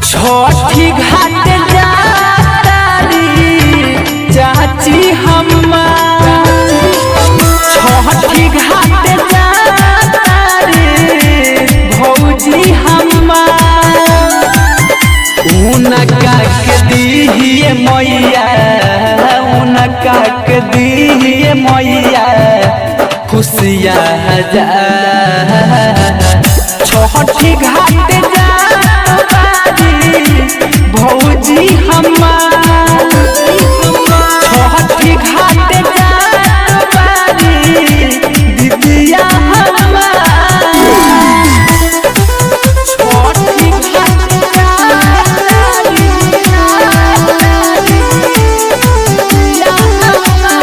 छठी घाट जातारी चाची हम्मा छठी घाट जातारी भौजी हम्मा उनका के दिए मैया उनका के दिए मैया खुशियाँ छठी घाट भौजी हम्मा छठी घाट जातारी दीदिया हम्मा छठी घाट जातारी दीदिया हम्मा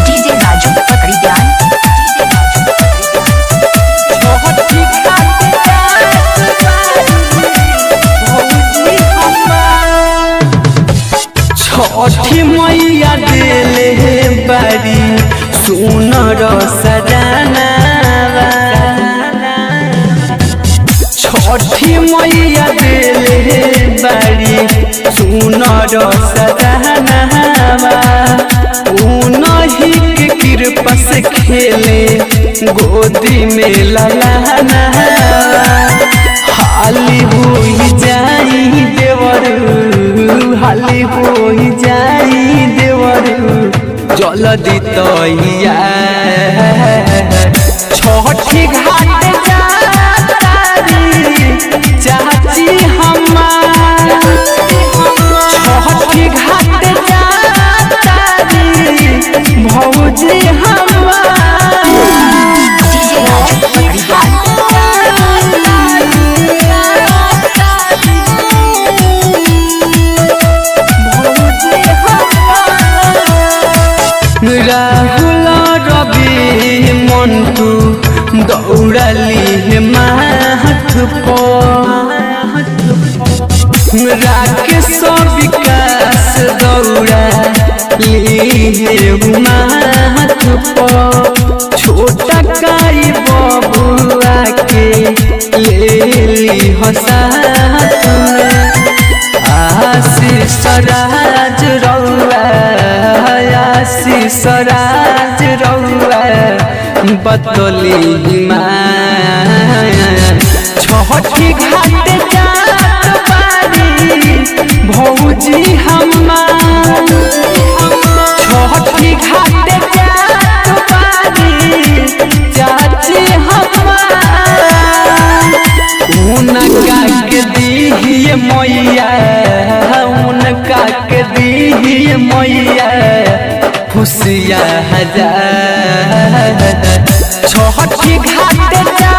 डीजे राजू पकड़ी ध्यान छठी घाट छठी मैया दिले बारी सुनर सजनावा छठी मैया दिले बारी सुनर सजनावा उनही के कृपा से खेले गोदी में ललना हाली होई जाई देवरू हाली होई जाई देवरू जल्दी तैया छठी घाट जातारी चाची हम्मा छठी घाट जातारी भौजी हम्मा डीजे राजू पकड़ी ध्यान राहुल रवि मंटू दौड़ली माथ राकेश विकास दौड़ली माथ छोटा काई बबुआ के लेली हसात आशीष राज रौआ आशीष राज रौआ बतली छठी घाट जात बारी भौजी हम्मा छठी घाट जात बारी चाची हम्मा उनका के दिए मैया उनका के दिए मैया खुशियाँ छठी घाट जा